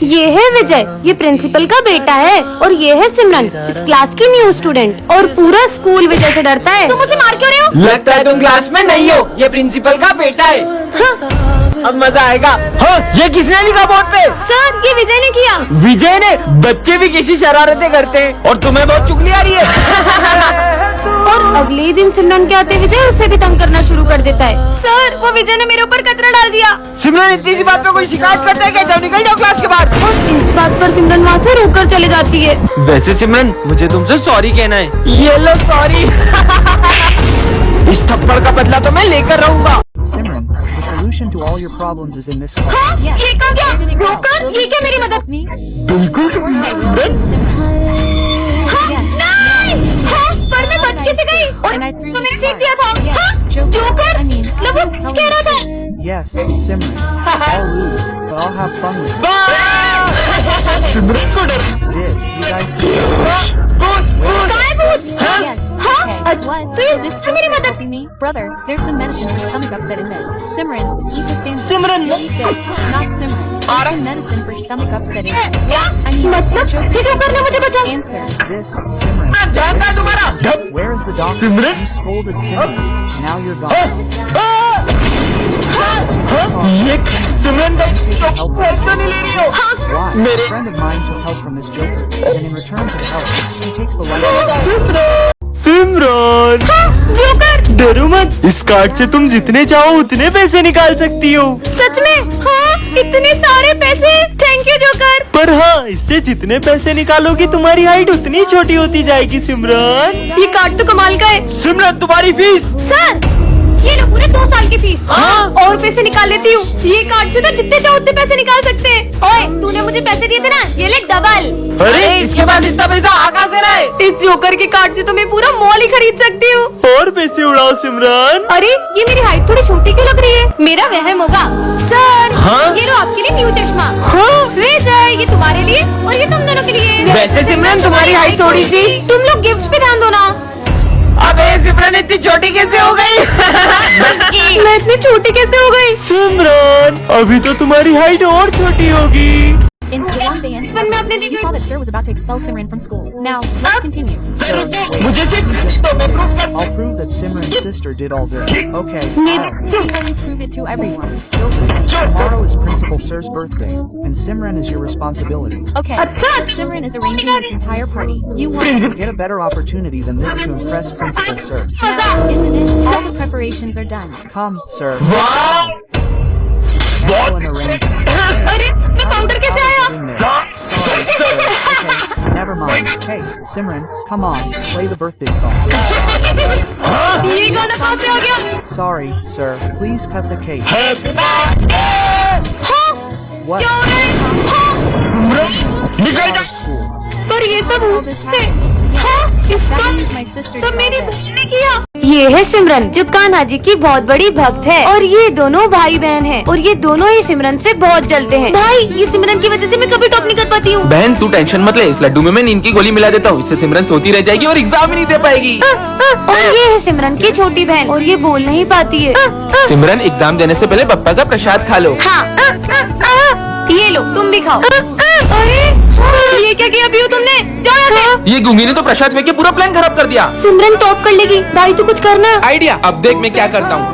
ये है विजय, ये प्रिंसिपल का बेटा है, और ये है सिमरन, इस क्लास की न्यू स्टूडेंट, और पूरा स्कूल विजय से डरता है। तुम उसे मार क्यों रहे हो? लगता है तुम क्लास में नहीं हो, ये प्रिंसिपल का बेटा है। अब मजा आएगा। हाँ, ये किसने लिखा बोर्ड पे? सर, ये विजय ने किया। विजय ने? बच्चे भी कैसी शरारतें करते हैं, और तुम्हें बहुत चुगली आ रही है। और अगले दिन सिमरन के आते विजय उसे भी तंग करना शुरू कर देता है। सर, वो विजय ने मेरे ऊपर कचरा डाल दिया। सिमरन इतनी सी बात पे कोई शिकायत करता है क्या? जाओ, निकल जाओ क्लास के बाहर। और इस बात पर सिमरन वहाँ से रोककर चली जाती है। वैसे सिमरन, मुझे तुमसे सॉरी कहना है। ये लो सॉरी। इस थप्पड़ का बदला तो मैं लेकर रहूंगा। Simran, the solution to all your problems is in this class. हाँ, ये क्या? रोककर, ये क्या मेरी मदद? हाँ, पर मैं बच कैसे गई? और तुमने फेंक दिया था? हाँ, जोकर, मतलब वो कुछ कह रहा था। Yes, Simran. I'll lose, but I'll have fun with it. Did you guys see it? काय भूत? Yes. हाँ, Okay. तो What? ये This तो मेरी joke is मदद। helping me, brother. There's some medicine for stomach upset in this. Simran, eat the sandwich. Simran. You eat this, not Simran. There's some medicine for stomach upset in it. क्या? I mean, मतलब that joke ये is joker ने मुझे बचा। answer. This, Simran. ध्यान था तुम्हारा। Where is the doctor? Simran? You scolded Simran. Now you're gone. ये सिमरन का फैसला नहीं ले रही हो। Why? A friend of mine took help from this joker, and in return for the help, he takes the life. Simran, joker, डरो मत, इस कार्ड से तुम जितने चाहो उतने पैसे निकाल सकती हो। सच में? हाँ, इतने सारे पैसे। Thank you joker. पर हाँ, इससे जितने पैसे निकालोगी तुम्हारी हाइट उतनी छोटी होती जाएगी। सिमरन, ये कार्ड तो कमाल का है। सिमरन तुम्हारी फीस। सर, ये लो पूरे 2 साल की फीस। हाँ? और पैसे निकाल लेती हूँ। ये कार्ड से तो जितने चाहो उतने पैसे निकाल सकते हैं। ओए, तूने मुझे पैसे दिए थे ना, ये ले डबल। अरे इसके पास इतना पैसा कहाँ से रहा है? इस जोकर के कार्ड से तो मैं पूरा मॉल ही खरीद सकती हूँ। और पैसे उड़ाओ सिमरन। अरे, ये मेरी हाइट थोड़ी छोटी क्यों लग रही है? मेरा वहम होगा। सर, हाँ? ये लो आपके लिए न्यू चश्मा। हाँ? विजय, ये तुम्हारे लिए और ये तुम दोनों के लिए। वैसे सिमरन तुम्हारी हाइट थोड़ी सी। तुम लोग गिफ्ट पे ध्यान दो ना। अबे सिमरन इतनी छोटी कैसे हो गई? मैं इतनी छोटी कैसे हो गई? सिमरन, अभी तो तुम्हारी हाइट और छोटी होगी। In Juwan Band, पर मैं अपने you saw that sir was about to expel Simran from school. Now, let's continue. मुझे सिर्फ I'll prove that Simran's sister did all this. Okay. alright. See how you prove it to everyone. Tomorrow is Principal Sir's birthday, and Simran is your responsibility. Okay, but Simran is arranging this entire party. You want Get a better opportunity than this to impress Principal Sir. now, isn't it? All the preparations are done. Come, sir. वाह, Now an arrangement. अरे, मैं counter कैसे आया? In there. Sorry, sir. Okay, never mind. Hey, Simran, come on, play the birthday song. ये गाना कहाँ से आ गया? Sorry, sir. Please cut the cake. हाँ, What? क्या हो रहा है? हाँ, निकल जा। School. पर ये सब उससे। हाँ, इसका That means my sister तो did मेरी all this. बहन ने किया। ये है सिमरन, जो कान्हा जी की बहुत बड़ी भक्त है, और ये दोनों भाई बहन हैं, और ये दोनों ही सिमरन से बहुत जलते हैं। भाई, ये सिमरन की वजह से मैं कभी टॉप नहीं कर पाती हूँ। बहन तू टेंशन मत ले, इस लड्डू में मैं नींद की गोली मिला देता हूँ, इससे सिमरन सोती रह जाएगी और एग्जाम ही नहीं दे पाएगी। और ये है सिमरन की छोटी बहन, और ये बोल नहीं पाती है। सिमरन एग्जाम देने से पहले पप्पा का प्रसाद खा लो। हाँ, ये लो, तुम भी खाओ। अरे, ये क्या किया पीयू तुमने? जाओ यहाँ से। ये गूंगी ने तो प्रसाद फेंक के पूरा प्लान खराब कर दिया। सिमरन टॉप कर लेगी। भाई तू कुछ करना। आइडिया, अब देख मैं क्या करता हूँ।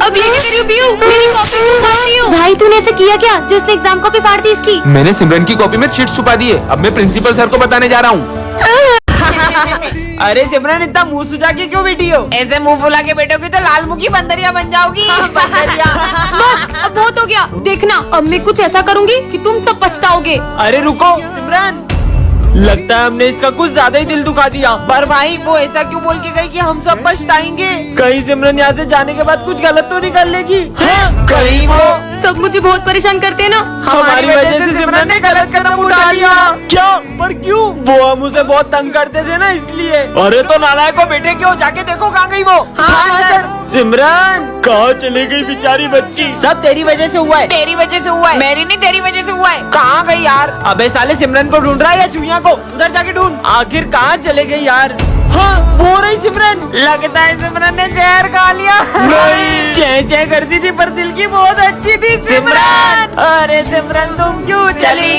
अब ये क्या कर रही हो पीयू? मेरी कॉपी क्यों फाड़ रही हो? भाई तूने ऐसा किया क्या, जो इसने एग्जाम कॉपी फाड़ दी इसकी? मैंने सिमरन की कॉपी में चीट छुपा दी है, अब मैं प्रिंसिपल सर को बताने जा रहा हूँ। अरे सिमरन, इतना मुंह सुजा के क्यों बैठी हो? ऐसे मुंह फुला के बैठोगी तो लाल मुखी बंदरिया बन जाओगी। बंदरिया। बस, अब बहुत हो गया। देखना, अब मैं कुछ ऐसा करूंगी कि तुम सब पछताओगे। अरे रुको सिमरन, लगता है हमने इसका कुछ ज्यादा ही दिल दुखा दिया। पर भाई, वो ऐसा क्यों बोल के गई कि हम सब पछताएंगे? कहीं सिमरन यहाँ से जाने के बाद कुछ गलत तो नहीं कर लेगी? हाँ? कहीं वो सब मुझे बहुत परेशान करते हैं ना। हमारी वजह से सिमरन ने गलत कदम उठा लिया। क्या? पर क्यों? वो हम उसे बहुत तंग करते थे ना, इसलिए। अरे तो नालायक को बेटे क्यों, जाके देखो कहाँ गई वो। हाँ सर। सिमरन कहाँ चली गई बेचारी बच्ची? सब तेरी वजह से हुआ है। तेरी वजह से हुआ है? मेरी नहीं, तेरी वजह से हुआ है। कहाँ गई यार? अबे साले, सिमरन को ढूंढ रहा है या चुहिया को? उधर जाके ढूंढ। आखिर कहाँ चले गई यार? हाँ, वो रही सिमरन। लगता है सिमरन ने जहर खा लिया। नहीं, चह चह करती थी पर दिल की बहुत अच्छी थी सिमरन। अरे सिमरन, तुम क्यों चली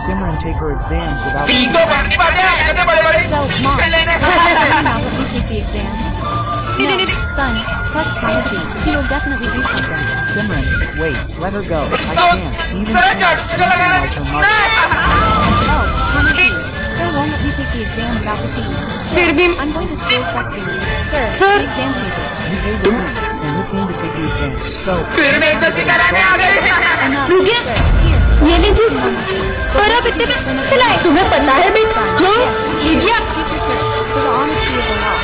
Simran take her exams without So, Mom, why don't you now let me take the exam? No, son, trust Kamaji. He will definitely do something. Simran, wait, let her go. I can't. Even can't sleep like her mother. Oh, Kamaji, sir won't let me take the exam without the fees. Still, I'm going to still trusting you. Sir, the exam paper. You paid the fees, and who came to take the exam? So, Enough, sir. Here. ये लीजिए Mom, please. पर आप इतने पैसे खिलाए तुम्हें पता है मैं Son, हाँ yes. Idiot. Take your purse. For the honesty of the law.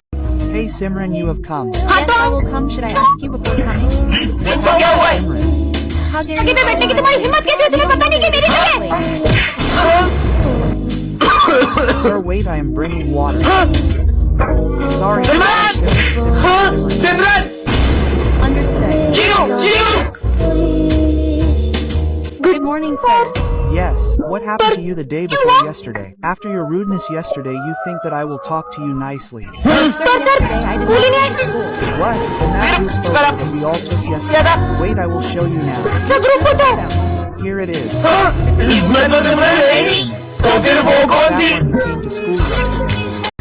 hey Simran, you have come. Yes, I will come. Should I ask you before coming? Simran, How dare आगे you? पे बैठने की तुम्हारी हिम्मत कैसे हुई तुम्हें पता नहीं कि मेरी जगह sir, wait, I am bringing water. Sorry, Simran. Understood. Good morning, sir. Yes, what happened to you the day before yesterday? After your rudeness yesterday, you think that I will talk to you nicely. Sir, yesterday I did not go to school. What? In that group photo that we all took yesterday? Wait, I will show you now. Here it is. That one you came to school yesterday.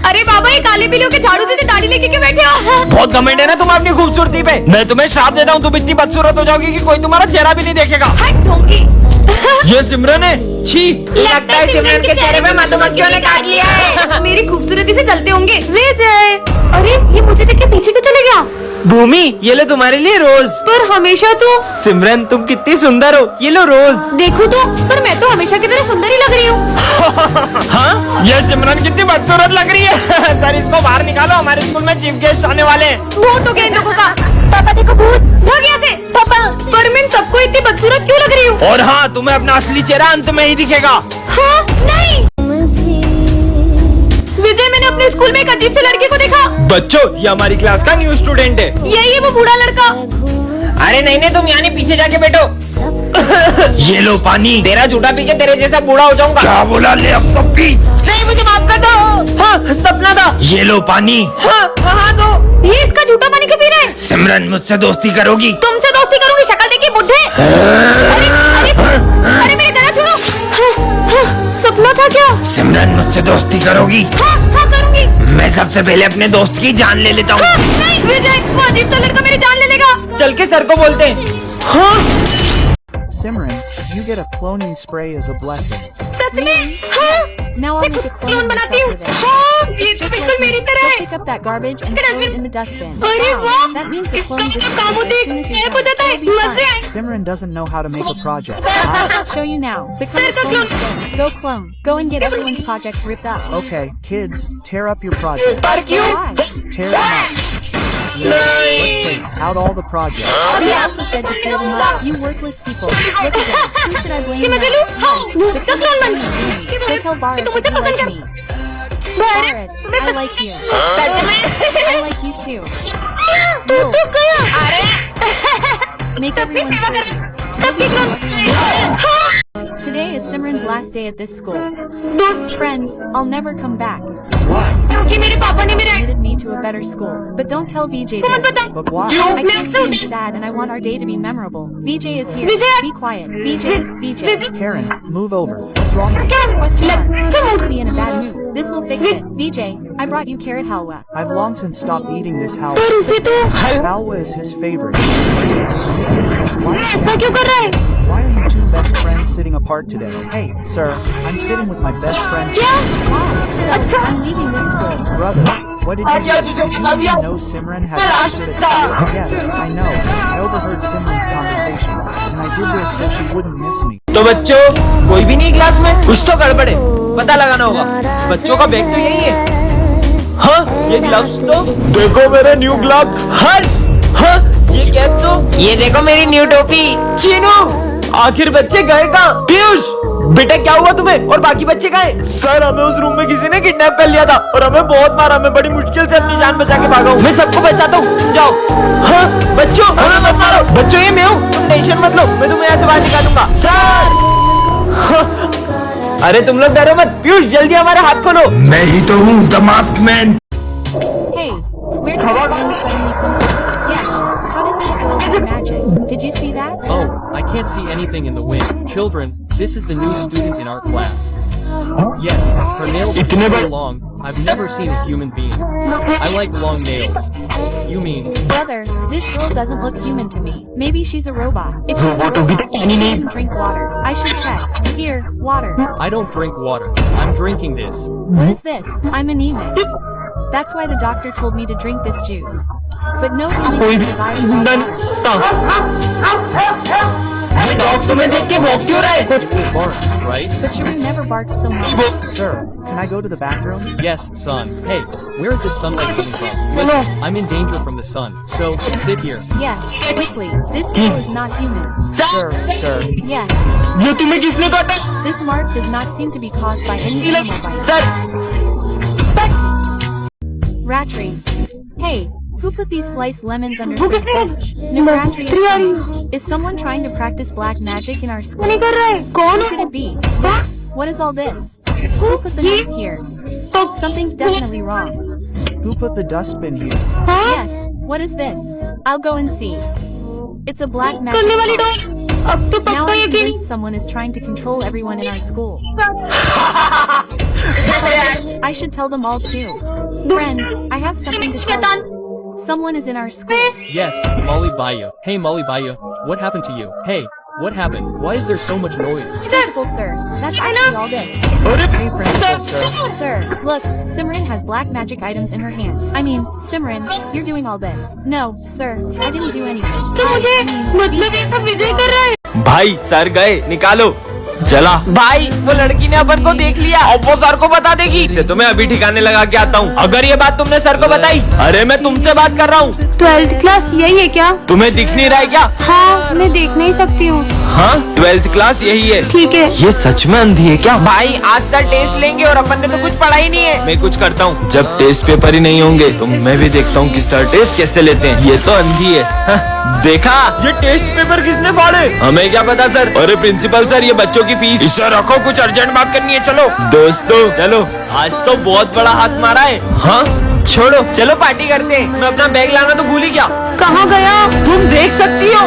अरे बाबा ये काले बिल्लियों के झाड़ू से दाढ़ी लेके क्यों बैठे हो बहुत घमंड है ना तुम अपनी खूबसूरती पे। मैं तुम्हें श्राप देता हूँ तुम इतनी बदसूरत हो जाओगी कि कोई तुम्हारा चेहरा भी नहीं देखेगा। हट ढोंगी ये सिमरन है। छी लगता है सिमरन के चेहरे में मधुमक्खियों ने काट लिया है मेरी खूबसूरती से चलते होंगे विजय अरे ये मुझे देख के पीछे क्यों चले गया भूमि ये लो तुम्हारे लिए रोज। पर हमेशा तो सिमरन तुम कितनी सुंदर हो ये लो रोज। देखो तो पर मैं तो हमेशा की तरह सुंदर ही लग रही हूँ हाँ ये सिमरन कितनी बदसूरत लग रही है। सर इसको बाहर निकालो हमारे स्कूल में चीफ गेस्ट आने वाले हैं। भूत हो गया इन लोगों का पापा देखो भूत भाग यहाँ से पापा पर मैं सबको इतनी बदसूरत क्यों लग रही हूँ और हाँ तुम्हें अपना असली चेहरा अंत में ही दिखेगा। हाँ नहीं विजय मैंने अपने स्कूल में एक अजीब सी लड़की को देखा बच्चों ये हमारी क्लास का न्यू स्टूडेंट है। यही है वो बूढ़ा लड़का अरे नहीं तुम यहाँ नहीं पीछे जाके बैठो। ये लो पानी तेरा झूठा पी के तेरे जैसा बूढ़ा हो जाऊंगा। क्या बोला ले अब सब पी। नहीं मुझे माफ कर दो। हाँ सपना था। ये लो पानी। हाँ हाँ दो। ये इसका झूठा पानी क्यों पी रहा है सिमरन मुझसे दोस्ती करोगी। तुमसे दोस्ती करूंगी शक्ल देखी बुढ़े अरे मेरे गला छोड़ो सपना था क्या सिमरन मुझसे दोस्ती करोगी। हाँ हाँ करूंगी मैं सबसे पहले अपने दोस्त की जान ले लेता हूँ। नहीं विजय वो अजीब सा लड़का मेरी जान ले लेगा चल के सर को बोलते हैं। हाँ Simran, you get a cloning spray as a blessing. सच में हाँ Now I'll make a clone clone of बनाती myself हूँ with it. हाँ ये तो Just बिल्कुल like me. मेरी तरह Go है pick up that garbage and throw it in the dustbin. अरे Wow, वाह that means the इसका clone तो disappears काम as soon as है you're वो done. देता है It'll be मजे fun. आएंगे Simran doesn't know how to make a project. I'll show you now. Become a clone soon. Go clone. Go and get everyone's projects ripped up. Okay, kids, tear up your project. Why? Tear them up. Let's take out all the projects. He also said to tear them up. You worthless people. Look at them. Who should I blame कि मैं now? चलूँ हाँ Yes, वो become clone a बन clone of me. Go tell Barrett तो that मुझे you पसंद like है me. Barrett, I like you. I like you too. तू तो गया अरे Make everyone certain. सबकी clone Today is Simran's last day at this school. Friends, I'll never come back. ये मेरे पापा ने मेरे Admitted me to a better school. But don't tell VJ मत this. बता But why? I can't see him sad and I want our day to be memorable. VJ is here. VJ! Be quiet. VJ. Karen, move over. What's wrong with you? Question mark. Seems to be in a bad mood. This will fix it. VJ, I brought you carrot halwa. I've long since stopped eating this halwa. रुके तो Halwa is his favorite. Why is ऐसा क्यों कर रहा है Why are you two best friends sitting apart today? Hey, sir, I'm sitting with my best friend. क्या Why? So, I'm leaving this school. Brother, what did you do? Did you even know Simran had acted at school? Yes, I know. I overheard Simran's conversation, and I did this so she wouldn't miss me. तो बच्चों कोई भी नहीं class में कुछ तो गड़बड़ है पता लगाना होगा। बच्चों का बैग तो यही है। हाँ ये ग्लव्स तो देखो मेरे न्यू ग्लव। हट हाँ ये कैप तो ये देखो मेरी न्यू टोपी। चीनू आखिर बच्चे गए कहाँ? पीयूष बेटा क्या हुआ तुम्हें और बाकी बच्चे गए? सर हमें उस रूम में किसी ने किडनैप कर लिया था और हमें बहुत मारा। मैं बड़ी मुश्किल से अपनी जान बचा के भागा हूँ। मैं सबको बचाता हूँ जाओ। हाँ बच्चों हमें मत मारो। बच्चों ये मैं हूँ तुम टेंशन मत लो मैं तुम्हें यहाँ से बाहर निकालूंगा। सर अरे तुम लोग डरो मत। पीयूष जल्दी हमारे हाथ खोलो। मैं ही तो हूँ the mask man. Hey, where did this wind suddenly come from? Yes, how did this girl do magic? Did you see that? Oh I can't see anything in the wind. Children, this is the new student in our class. Yes, her nails are so long. I've never seen a human being. I like long nails. You mean? Brother, this girl doesn't look human to me. Maybe she's a robot. If she's a robot, she shouldn't drink water. I should check. Here, water. I don't drink water. I'm drinking this. What is this? I'm anemic. That's why the doctor told me to drink this juice. But no human can survive without water. तुम्हें देख के भौंक क्यों रहा है? It will bark, right? But Shireen never barks so much. Sir, can I go to the bathroom? Yes, son. Hey, where is this sunlight coming from? Listen, I'm in danger from the sun. So, sit here. Yes, quickly. This girl is not human. Sir. Yes, ये तुम्हें किसने काटा? this mark does not seem to be caused by any animal bite. Sir, Ratri. Hey, who put these sliced lemons under Sid's bench? Navratri is coming. Is someone trying to practice black magic in our school? Who could it be? Yes. What is all this? Who put the knife here? Something's definitely wrong. Who put the dustbin here? Yes. What is this? I'll go and see. It's a black magic mark. Now I'm convinced someone is trying to control everyone in our school. I should tell them all too. Friends, I have something to tell you. Someone is in our school. Yes, Molly Baya. Hey, Molly Baya. What happened to you? Hey, what happened? Why is there so much noise? Principal, sir. That's actually all this. Hey, Principal, sir. Sir, look, Simran has black magic items in her hand. I mean, Simran, you're doing all this. No, sir, I didn't do anything. भाई sir गए, निकालो। चला भाई, वो लड़की ने अपन को देख लिया, अब वो सर को बता देगी। इसे तो मैं अभी ठिकाने लगा के आता हूँ। अगर ये बात तुमने सर को बताई, अरे मैं तुमसे बात कर रहा हूँ। 12th क्लास यही है क्या? तुम्हें दिख नहीं रहा है क्या? हाँ, मैं देख नहीं सकती हूँ। हाँ, 12th क्लास यही है। ठीक है। ये सच में अंधी है क्या? भाई आज सर टेस्ट लेंगे और अपन ने तो कुछ पढ़ा ही नहीं है। मैं कुछ करता हूँ, जब टेस्ट पेपर ही नहीं होंगे तो मैं भी देखता हूँ कि सर टेस्ट कैसे लेते हैं। ये तो अंधी है। हाँ, देखा, ये टेस्ट पेपर किसने फाड़े? हमें क्या पता सर। अरे प्रिंसिपल सर, ये बच्चों की फीस। इसे रखो, कुछ अर्जेंट बात करनी है। चलो दोस्तों, चलो, आज तो बहुत बड़ा हाथ मारा है। हाँ, छोड़ो, चलो पार्टी करते हैं। मैं अपना बैग लाना तो भूल ही गया। कहाँ गया? तुम देख सकती हो।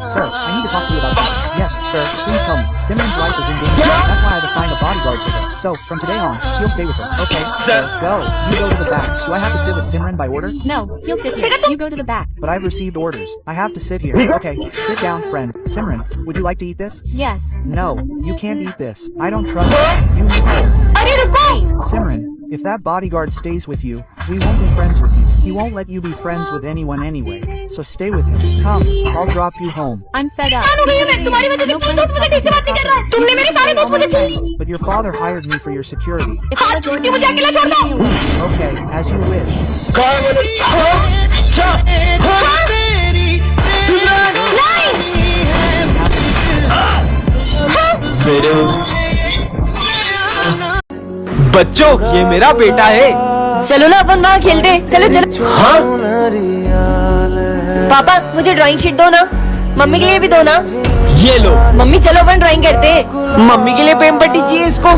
Sir, I need to talk to you about something. Yes, sir, please tell me. Simran's life is in danger. That's why I've assigned a bodyguard for her. So, from today on, you'll stay with her. Okay, sir, go. You go to the back. Do I have to sit with Simran by order? No, he'll sit here. You go to the back. But I've received orders. I have to sit here. Okay, sit down, friend. Simran, would you like to eat this? Yes. No, you can't eat this. I don't trust you. You need this. Wait. Simran, if that bodyguard stays with you, we won't be friends with you. He won't let you be friends with anyone anyway. So stay with him. Come, I'll drop you home. I'm fed up. No friends talking to me properly. But your father hired me for your security. If I let you leave me alone. Okay, as you wish. बच्चों, ये मेरा बेटा है। चलो ना अपन वहाँ खेलते। चलो चलो। हाँ, पापा, मुझे ड्राइंग शीट दो ना। मम्मी के लिए भी दो ना। ये लो। मम्मी चलो अपन ड्राइंग करते हैं। मम्मी के लिए पेन पट्टी चाहिए इसको।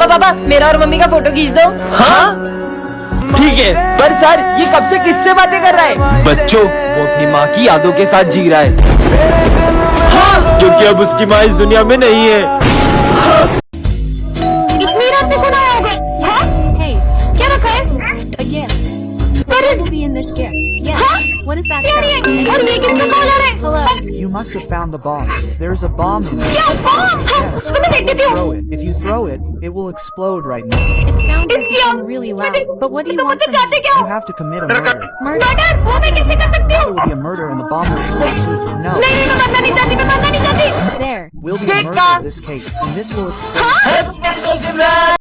पापा, मेरा और मम्मी का फोटो खींच दो। हाँ, ठीक है। पर सर, ये कब से किससे बातें कर रहा है? बच्चों, वो अपनी माँ की यादों के साथ जी रहा है। हाँ, क्योंकि अब उसकी माँ इस दुनिया में नहीं है। इतनी रात में कौन आया होगा? Hey, क्या रखा है? a gift. What will be in this gift? Yes. What is that sound? और ये किसका कॉल आ रहा है? Hello. You must have found the box. There's a bomb in it. क्या बॉम्ब? Yes. तो मैं देख देती हूँ। Throw it. If you throw it, it will explode right now. It sounds like it's been really loud. But what do you want from me? You have to commit a murder. Murder? Murder? वो मैं किससे कर सकती There हूँ? will be a murder and the bomb will explode too. No. नहीं, मैं मरना नहीं चाहती, मैं मरना नहीं चाहती। There. Will be a murder of this cake, and this will explode.